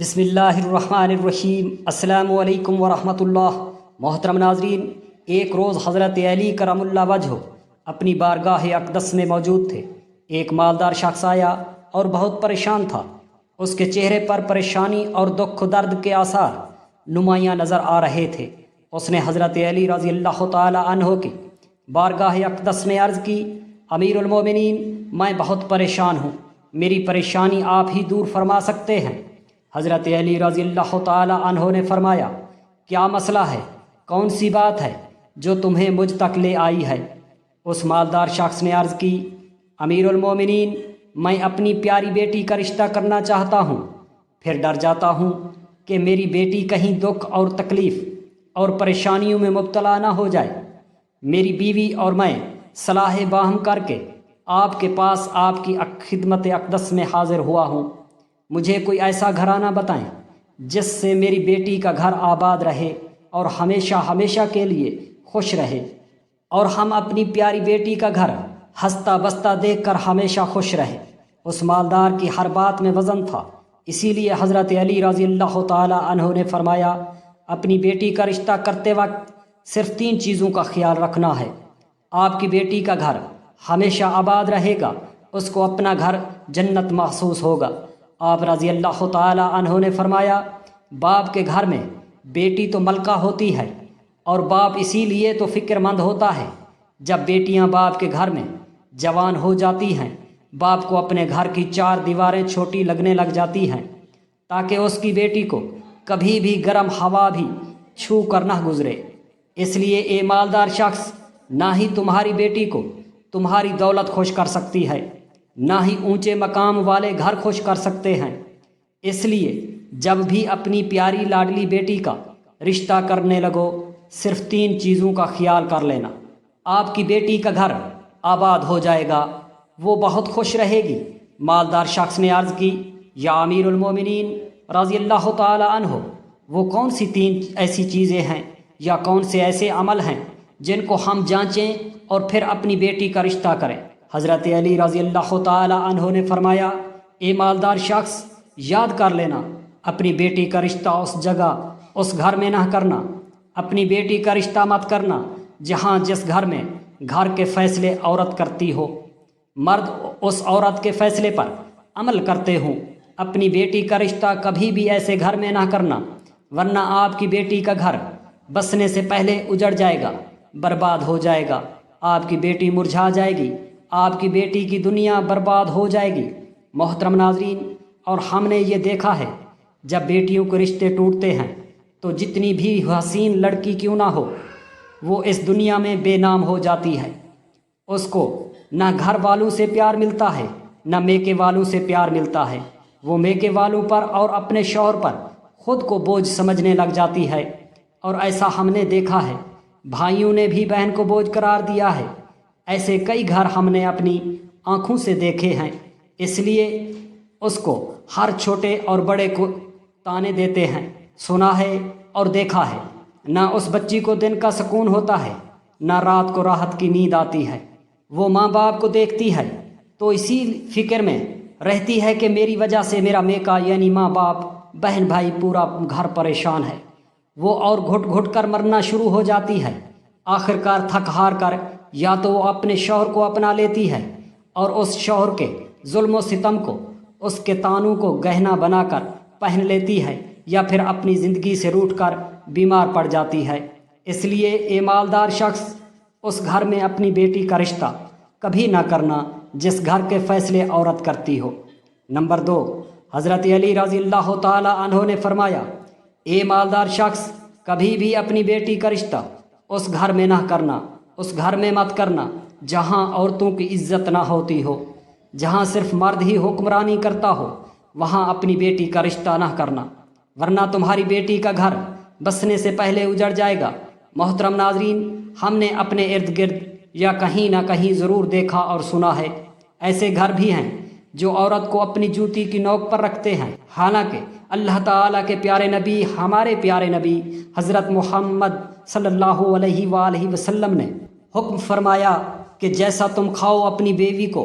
بسم اللہ الرحمن الرحیم۔ السلام علیکم ورحمۃ اللہ۔ محترم ناظرین، ایک روز حضرت علی کرم اللہ وجہ اپنی بارگاہ اقدس میں موجود تھے۔ ایک مالدار شخص آیا اور بہت پریشان تھا۔ اس کے چہرے پر پریشانی اور دکھ و درد کے آثار نمایاں نظر آ رہے تھے۔ اس نے حضرت علی رضی اللہ تعالی عنہ کی بارگاہ اقدس میں عرض کی، امیر المومنین، میں بہت پریشان ہوں، میری پریشانی آپ ہی دور فرما سکتے ہیں۔ حضرت علی رضی اللہ تعالی عنہ نے فرمایا، کیا مسئلہ ہے؟ کون سی بات ہے جو تمہیں مجھ تک لے آئی ہے؟ اس مالدار شخص نے عرض کی، امیر المومنین، میں اپنی پیاری بیٹی کا رشتہ کرنا چاہتا ہوں، پھر ڈر جاتا ہوں کہ میری بیٹی کہیں دکھ اور تکلیف اور پریشانیوں میں مبتلا نہ ہو جائے۔ میری بیوی اور میں صلاح باہم کر کے آپ کے پاس آپ کی خدمت اقدس میں حاضر ہوا ہوں۔ مجھے کوئی ایسا گھرانہ بتائیں جس سے میری بیٹی کا گھر آباد رہے اور ہمیشہ ہمیشہ کے لیے خوش رہے، اور ہم اپنی پیاری بیٹی کا گھر ہنستا بستا دیکھ کر ہمیشہ خوش رہے۔ اس مالدار کی ہر بات میں وزن تھا، اسی لیے حضرت علی رضی اللہ تعالی عنہ نے فرمایا، اپنی بیٹی کا رشتہ کرتے وقت صرف 3 چیزوں کا خیال رکھنا ہے۔ آپ کی بیٹی کا گھر ہمیشہ آباد رہے گا، اس کو اپنا گھر جنت محسوس ہوگا۔ آپ رضی اللہ تعالی عنہ نے فرمایا، باپ کے گھر میں بیٹی تو ملکہ ہوتی ہے، اور باپ اسی لیے تو فکر مند ہوتا ہے جب بیٹیاں باپ کے گھر میں جوان ہو جاتی ہیں، باپ کو اپنے گھر کی 4 دیواریں چھوٹی لگنے لگ جاتی ہیں تاکہ اس کی بیٹی کو کبھی بھی گرم ہوا بھی چھو کر نہ گزرے۔ اس لیے اے مالدار شخص، نہ ہی تمہاری بیٹی کو تمہاری دولت خوش کر سکتی ہے، نہ ہی اونچے مقام والے گھر خوش کر سکتے ہیں۔ اس لیے جب بھی اپنی پیاری لاڈلی بیٹی کا رشتہ کرنے لگو، صرف 3 چیزوں کا خیال کر لینا۔ آپ کی بیٹی کا گھر آباد ہو جائے گا، وہ بہت خوش رہے گی۔ مالدار شخص نے عرض کی، یا امیر المومنین رضی اللہ تعالی عنہ، وہ کون سی 3 ایسی چیزیں ہیں یا کون سے ایسے عمل ہیں جن کو ہم جانچیں اور پھر اپنی بیٹی کا رشتہ کریں؟ حضرت علی رضی اللہ تعالی عنہ نے فرمایا، اے مالدار شخص، یاد کر لینا، اپنی بیٹی کا رشتہ اس جگہ اس گھر میں نہ کرنا۔ اپنی بیٹی کا رشتہ مت کرنا جہاں جس گھر میں گھر کے فیصلے عورت کرتی ہو، مرد اس عورت کے فیصلے پر عمل کرتے ہوں۔ اپنی بیٹی کا رشتہ کبھی بھی ایسے گھر میں نہ کرنا، ورنہ آپ کی بیٹی کا گھر بسنے سے پہلے اجڑ جائے گا، برباد ہو جائے گا، آپ کی بیٹی مرجھا جائے گی، آپ کی بیٹی کی دنیا برباد ہو جائے گی۔ محترم ناظرین، اور ہم نے یہ دیکھا ہے، جب بیٹیوں کے رشتے ٹوٹتے ہیں تو جتنی بھی حسین لڑکی کیوں نہ ہو، وہ اس دنیا میں بے نام ہو جاتی ہے۔ اس کو نہ گھر والوں سے پیار ملتا ہے، نہ میکے والوں سے پیار ملتا ہے۔ وہ میکے والوں پر اور اپنے شوہر پر خود کو بوجھ سمجھنے لگ جاتی ہے، اور ایسا ہم نے دیکھا ہے، بھائیوں نے بھی بہن کو بوجھ قرار دیا ہے۔ ایسے کئی گھر ہم نے اپنی آنکھوں سے دیکھے ہیں۔ اس لیے اس کو ہر چھوٹے اور بڑے کو تانے دیتے ہیں، سنا ہے اور دیکھا ہے۔ نہ اس بچی کو دن کا سکون ہوتا ہے، نہ رات کو راحت کی نیند آتی ہے۔ وہ ماں باپ کو دیکھتی ہے تو اسی فکر میں رہتی ہے کہ میری وجہ سے میرا میکا یعنی ماں باپ، بہن بھائی، پورا گھر پریشان ہے۔ وہ اور گھٹ گھٹ کر مرنا شروع ہو جاتی ہے۔ آخرکار تھک ہار کر یا تو وہ اپنے شوہر کو اپنا لیتی ہے اور اس شوہر کے ظلم و ستم کو، اس کے تانوں کو گہنا بنا کر پہن لیتی ہے، یا پھر اپنی زندگی سے روٹھ کر بیمار پڑ جاتی ہے۔ اس لیے اے مالدار شخص، اس گھر میں اپنی بیٹی کا رشتہ کبھی نہ کرنا جس گھر کے فیصلے عورت کرتی ہو۔ نمبر 2، حضرت علی رضی اللہ تعالی عنہ نے فرمایا، اے مالدار شخص، کبھی بھی اپنی بیٹی کا رشتہ اس گھر میں نہ کرنا، اس گھر میں مت کرنا جہاں عورتوں کی عزت نہ ہوتی ہو، جہاں صرف مرد ہی حکمرانی کرتا ہو، وہاں اپنی بیٹی کا رشتہ نہ کرنا، ورنہ تمہاری بیٹی کا گھر بسنے سے پہلے اجڑ جائے گا۔ محترم ناظرین، ہم نے اپنے ارد گرد یا کہیں نہ کہیں ضرور دیکھا اور سنا ہے، ایسے گھر بھی ہیں جو عورت کو اپنی جوتی کی نوک پر رکھتے ہیں، حالانکہ اللہ تعالیٰ کے پیارے نبی، ہمارے پیارے نبی حضرت محمد صلی اللہ علیہ وآلہ وسلم نے حکم فرمایا کہ جیسا تم کھاؤ اپنی بیوی کو